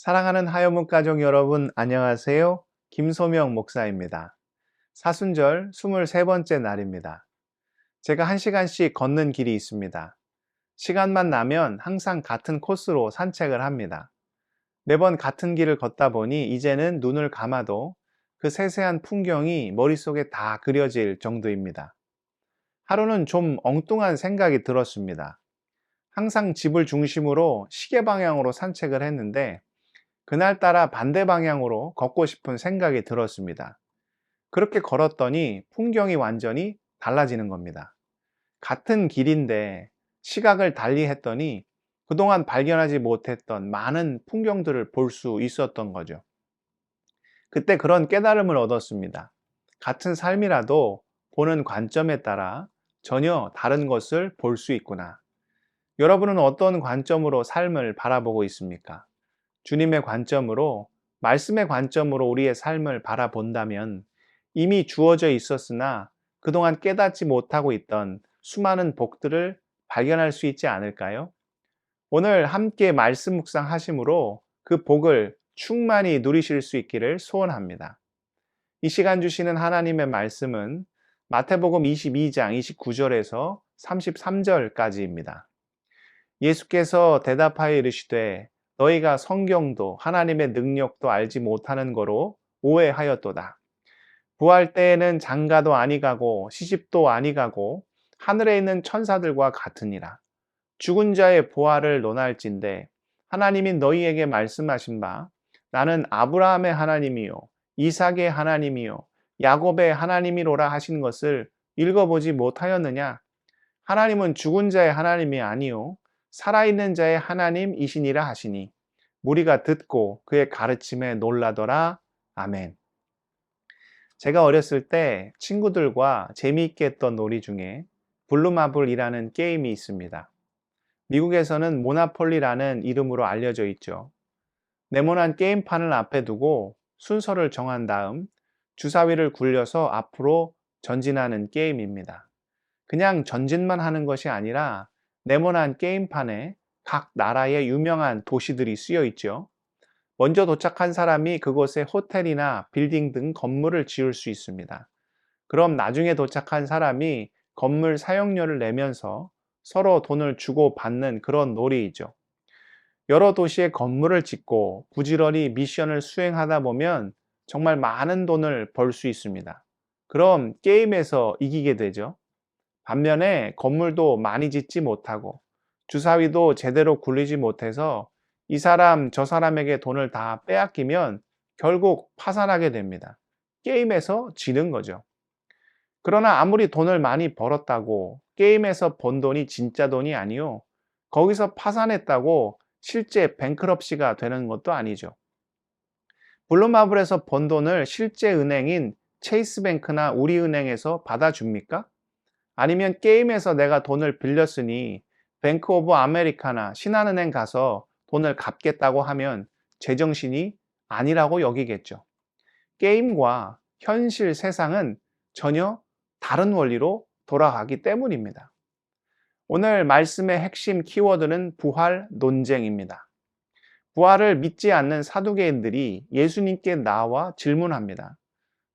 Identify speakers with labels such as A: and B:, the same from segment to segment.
A: 사랑하는 하여문 가족 여러분, 안녕하세요. 김소명 목사입니다. 사순절 23번째 날입니다. 제가 1시간씩 걷는 길이 있습니다. 시간만 나면 항상 같은 코스로 산책을 합니다. 매번 같은 길을 걷다 보니 이제는 눈을 감아도 그 세세한 풍경이 머릿속에 다 그려질 정도입니다. 하루는 좀 엉뚱한 생각이 들었습니다. 항상 집을 중심으로 시계 방향으로 산책을 했는데 그날따라 반대 방향으로 걷고 싶은 생각이 들었습니다. 그렇게 걸었더니 풍경이 완전히 달라지는 겁니다. 같은 길인데 시각을 달리 했더니 그동안 발견하지 못했던 많은 풍경들을 볼 수 있었던 거죠. 그때 그런 깨달음을 얻었습니다. 같은 삶이라도 보는 관점에 따라 전혀 다른 것을 볼 수 있구나. 여러분은 어떤 관점으로 삶을 바라보고 있습니까? 주님의 관점으로, 말씀의 관점으로 우리의 삶을 바라본다면 이미 주어져 있었으나 그동안 깨닫지 못하고 있던 수많은 복들을 발견할 수 있지 않을까요? 오늘 함께 말씀 묵상하심으로 그 복을 충만히 누리실 수 있기를 소원합니다. 이 시간 주시는 하나님의 말씀은 마태복음 22장 29절에서 33절까지입니다. 예수께서 대답하여 이르시되 너희가 성경도 하나님의 능력도 알지 못하는 거로 오해하였도다. 부활 때에는 장가도 아니가고 시집도 아니가고 하늘에 있는 천사들과 같으니라. 죽은 자의 부활을 논할진대 하나님이 너희에게 말씀하신 바 나는 아브라함의 하나님이요 이삭의 하나님이요 야곱의 하나님이로라 하신 것을 읽어보지 못하였느냐? 하나님은 죽은 자의 하나님이 아니요 살아있는 자의 하나님이시니라 하시니 무리가 듣고 그의 가르침에 놀라더라. 아멘. 제가 어렸을 때 친구들과 재미있게 했던 놀이 중에 블루마블이라는 게임이 있습니다. 미국에서는 모나폴리라는 이름으로 알려져 있죠. 네모난 게임판을 앞에 두고 순서를 정한 다음 주사위를 굴려서 앞으로 전진하는 게임입니다. 그냥 전진만 하는 것이 아니라 네모난 게임판에 각 나라의 유명한 도시들이 쓰여 있죠. 먼저 도착한 사람이 그곳에 호텔이나 빌딩 등 건물을 지을 수 있습니다. 그럼 나중에 도착한 사람이 건물 사용료를 내면서 서로 돈을 주고 받는 그런 놀이이죠. 여러 도시에 건물을 짓고 부지런히 미션을 수행하다 보면 정말 많은 돈을 벌 수 있습니다. 그럼 게임에서 이기게 되죠. 반면에 건물도 많이 짓지 못하고 주사위도 제대로 굴리지 못해서 이 사람 저 사람에게 돈을 다 빼앗기면 결국 파산하게 됩니다. 게임에서 지는 거죠. 그러나 아무리 돈을 많이 벌었다고 게임에서 번 돈이 진짜 돈이 아니요. 거기서 파산했다고 실제 뱅크럽시가 되는 것도 아니죠. 블루마블에서 번 돈을 실제 은행인 체이스뱅크나 우리은행에서 받아줍니까? 아니면 게임에서 내가 돈을 빌렸으니 뱅크 오브 아메리카나 신한은행 가서 돈을 갚겠다고 하면 제정신이 아니라고 여기겠죠. 게임과 현실 세상은 전혀 다른 원리로 돌아가기 때문입니다. 오늘 말씀의 핵심 키워드는 부활 논쟁입니다. 부활을 믿지 않는 사두개인들이 예수님께 나와 질문합니다.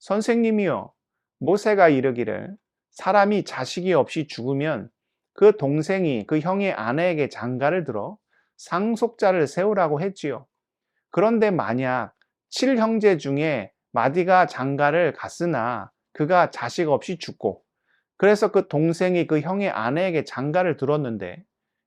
A: 선생님이여, 모세가 이르기를 사람이 자식이 없이 죽으면 그 동생이 그 형의 아내에게 장가를 들어 상속자를 세우라고 했지요. 그런데 만약 7형제 중에 마디가 장가를 갔으나 그가 자식 없이 죽고 그래서 그 동생이 그 형의 아내에게 장가를 들었는데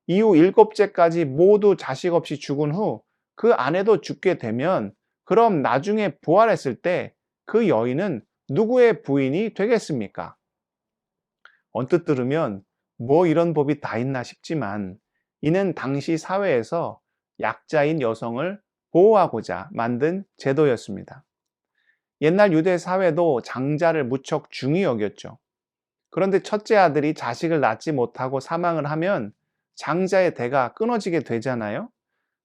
A: 이후 7째까지 모두 자식 없이 죽은 후 그 아내도 죽게 되면 그럼 나중에 부활했을 때 그 여인은 누구의 부인이 되겠습니까? 언뜻 들으면 뭐 이런 법이 다 있나 싶지만 이는 당시 사회에서 약자인 여성을 보호하고자 만든 제도였습니다. 옛날 유대 사회도 장자를 무척 중히 여겼죠. 그런데 첫째 아들이 자식을 낳지 못하고 사망을 하면 장자의 대가 끊어지게 되잖아요.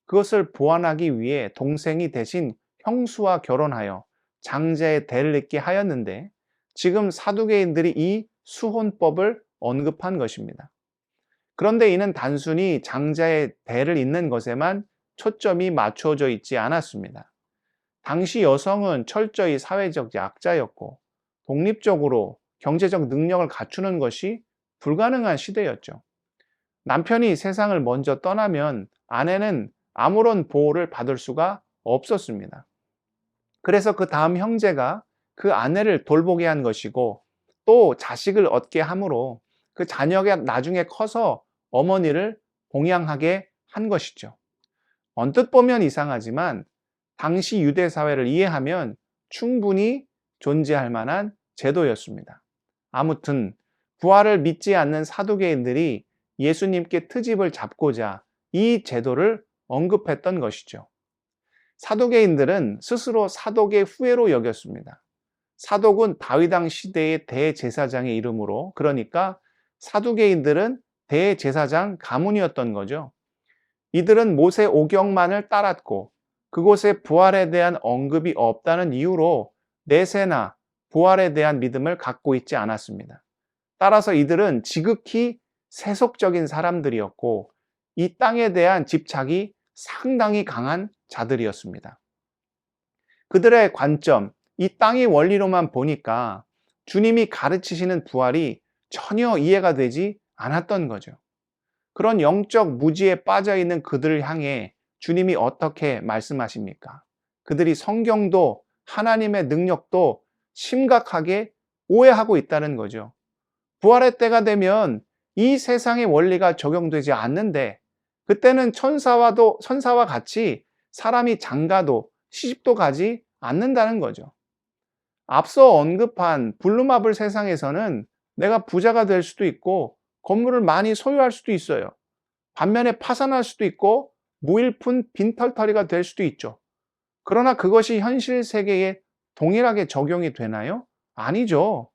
A: 그것을 보완하기 위해 동생이 대신 형수와 결혼하여 장자의 대를 잇게 하였는데 지금 사두개인들이 이 수혼법을 언급한 것입니다. 그런데 이는 단순히 장자의 대를 잇는 것에만 초점이 맞춰져 있지 않았습니다. 당시 여성은 철저히 사회적 약자였고 독립적으로 경제적 능력을 갖추는 것이 불가능한 시대였죠. 남편이 세상을 먼저 떠나면 아내는 아무런 보호를 받을 수가 없었습니다. 그래서 그 다음 형제가 그 아내를 돌보게 한 것이고 또 자식을 얻게 함으로 그 자녀가 나중에 커서 어머니를 봉양하게 한 것이죠. 언뜻 보면 이상하지만 당시 유대 사회를 이해하면 충분히 존재할 만한 제도였습니다. 아무튼 부활을 믿지 않는 사두개인들이 예수님께 트집을 잡고자 이 제도를 언급했던 것이죠. 사두개인들은 스스로 사독의 후예로 여겼습니다. 사독은 다윗왕 시대의 대제사장의 이름으로, 그러니까 사두개인들은 대제사장 가문이었던 거죠. 이들은 모세 오경만을 따랐고 그곳에 부활에 대한 언급이 없다는 이유로 내세나 부활에 대한 믿음을 갖고 있지 않았습니다. 따라서 이들은 지극히 세속적인 사람들이었고 이 땅에 대한 집착이 상당히 강한 자들이었습니다. 그들의 관점, 이 땅의 원리로만 보니까 주님이 가르치시는 부활이 전혀 이해가 되지 않았던 거죠. 그런 영적 무지에 빠져 있는 그들을 향해 주님이 어떻게 말씀하십니까? 그들이 성경도 하나님의 능력도 심각하게 오해하고 있다는 거죠. 부활의 때가 되면 이 세상의 원리가 적용되지 않는데 그때는 천사와 같이 사람이 장가도 시집도 가지 않는다는 거죠. 앞서 언급한 블루마블 세상에서는 내가 부자가 될 수도 있고 건물을 많이 소유할 수도 있어요. 반면에 파산할 수도 있고 무일푼 빈털터리가 될 수도 있죠. 그러나 그것이 현실 세계에 동일하게 적용이 되나요? 아니죠.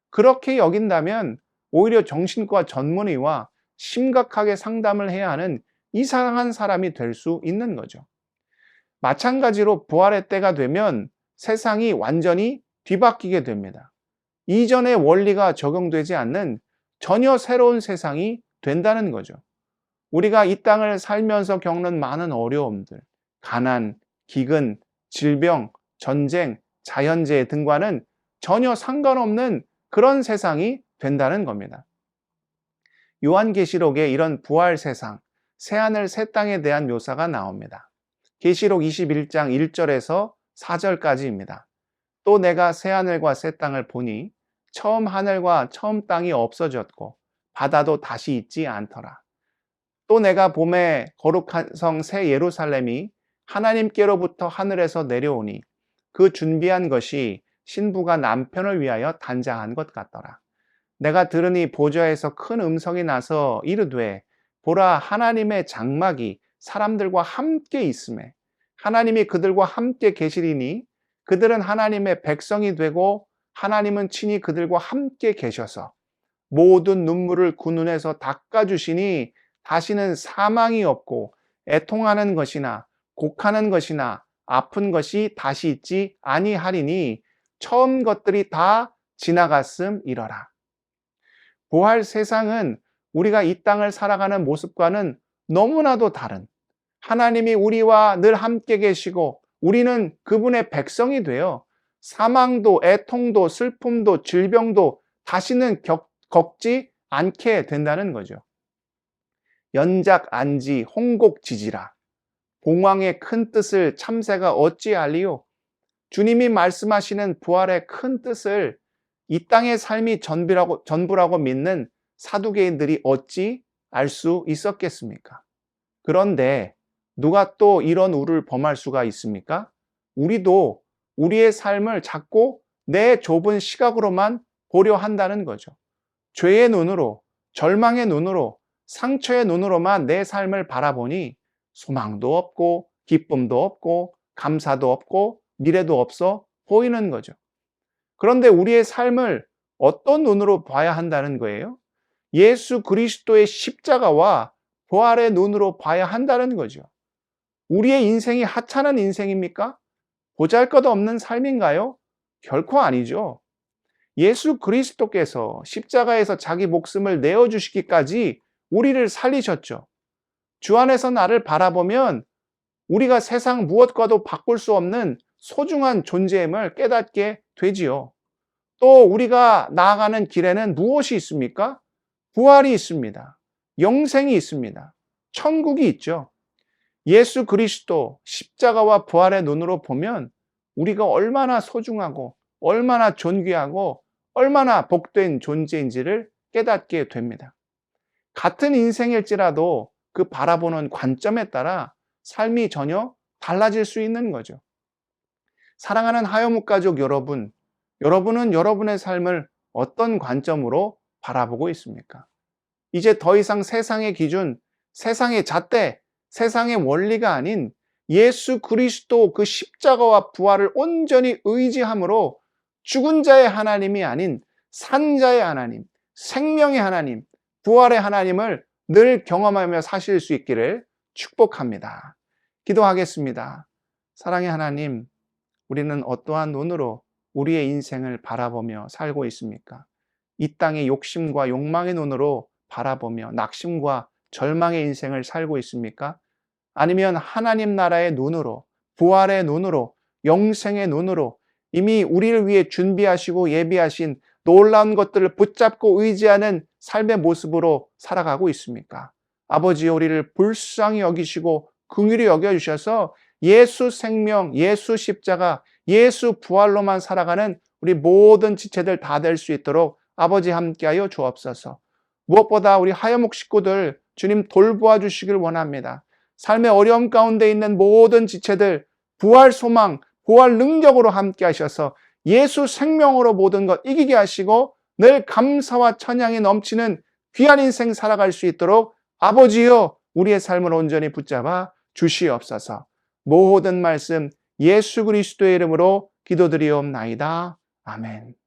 A: 그렇게 여긴다면 오히려 정신과 전문의와 심각하게 상담을 해야 하는 이상한 사람이 될 수 있는 거죠. 마찬가지로 부활의 때가 되면 세상이 완전히 뒤바뀌게 됩니다. 이전의 원리가 적용되지 않는 전혀 새로운 세상이 된다는 거죠. 우리가 이 땅을 살면서 겪는 많은 어려움들, 가난, 기근, 질병, 전쟁, 자연재해 등과는 전혀 상관없는 그런 세상이 된다는 겁니다. 요한계시록에 이런 부활 세상, 새하늘 새 땅에 대한 묘사가 나옵니다. 계시록 21장 1절에서 4절까지입니다. 또 내가 새하늘과 새 땅을 보니 처음 하늘과 처음 땅이 없어졌고 바다도 다시 있지 않더라. 또 내가 봄에 거룩한 성 새 예루살렘이 하나님께로부터 하늘에서 내려오니 그 준비한 것이 신부가 남편을 위하여 단장한 것 같더라. 내가 들으니 보좌에서 큰 음성이 나서 이르되 보라 하나님의 장막이 사람들과 함께 있음에 하나님이 그들과 함께 계시리니 그들은 하나님의 백성이 되고 하나님은 친히 그들과 함께 계셔서 모든 눈물을 그 눈에서 닦아주시니 다시는 사망이 없고 애통하는 것이나 곡하는 것이나 아픈 것이 다시 있지 아니하리니 처음 것들이 다 지나갔음이러라. 부활 세상은 우리가 이 땅을 살아가는 모습과는 너무나도 다른, 하나님이 우리와 늘 함께 계시고 우리는 그분의 백성이 되어 사망도 애통도 슬픔도 질병도 다시는 겪지 않게 된다는 거죠. 연작 안지 홍곡지지라. 봉황의 큰 뜻을 참새가 어찌 알리요? 주님이 말씀하시는 부활의 큰 뜻을 이 땅의 삶이 전부라고 믿는 사두개인들이 어찌 알 수 있었겠습니까? 그런데 누가 또 이런 우를 범할 수가 있습니까? 우리도 우리의 삶을 자꾸 내 좁은 시각으로만 보려 한다는 거죠. 죄의 눈으로, 절망의 눈으로, 상처의 눈으로만 내 삶을 바라보니 소망도 없고 기쁨도 없고 감사도 없고 미래도 없어 보이는 거죠. 그런데 우리의 삶을 어떤 눈으로 봐야 한다는 거예요? 예수 그리스도의 십자가와 부활의 눈으로 봐야 한다는 거죠. 우리의 인생이 하찮은 인생입니까? 보잘것없는 삶인가요? 결코 아니죠. 예수 그리스도께서 십자가에서 자기 목숨을 내어주시기까지 우리를 살리셨죠. 주 안에서 나를 바라보면 우리가 세상 무엇과도 바꿀 수 없는 소중한 존재임을 깨닫게 되지요. 또 우리가 나아가는 길에는 무엇이 있습니까? 부활이 있습니다. 영생이 있습니다. 천국이 있죠. 예수 그리스도 십자가와 부활의 눈으로 보면 우리가 얼마나 소중하고 얼마나 존귀하고 얼마나 복된 존재인지를 깨닫게 됩니다. 같은 인생일지라도 그 바라보는 관점에 따라 삶이 전혀 달라질 수 있는 거죠. 사랑하는 하여묵 가족 여러분, 여러분은 여러분의 삶을 어떤 관점으로 바라보고 있습니까? 이제 더 이상 세상의 기준, 세상의 잣대, 세상의 원리가 아닌 예수 그리스도 그 십자가와 부활을 온전히 의지함으로 죽은 자의 하나님이 아닌 산 자의 하나님, 생명의 하나님, 부활의 하나님을 늘 경험하며 사실 수 있기를 축복합니다. 기도하겠습니다. 사랑의 하나님, 우리는 어떠한 눈으로 우리의 인생을 바라보며 살고 있습니까? 이 땅의 욕심과 욕망의 눈으로 바라보며 낙심과 절망의 인생을 살고 있습니까? 아니면 하나님 나라의 눈으로, 부활의 눈으로, 영생의 눈으로 이미 우리를 위해 준비하시고 예비하신 놀라운 것들을 붙잡고 의지하는 삶의 모습으로 살아가고 있습니까? 아버지, 우리를 불쌍히 여기시고 긍휼히 여겨주셔서 예수 생명, 예수 십자가, 예수 부활로만 살아가는 우리 모든 지체들 다 될 수 있도록 아버지 함께하여 주옵소서. 무엇보다 우리 하여묵 식구들 주님 돌보아 주시길 원합니다. 삶의 어려움 가운데 있는 모든 지체들 부활 소망, 부활 능력으로 함께 하셔서 예수 생명으로 모든 것 이기게 하시고 늘 감사와 찬양이 넘치는 귀한 인생 살아갈 수 있도록 아버지여 우리의 삶을 온전히 붙잡아 주시옵소서. 모든 말씀 예수 그리스도의 이름으로 기도드리옵나이다. 아멘.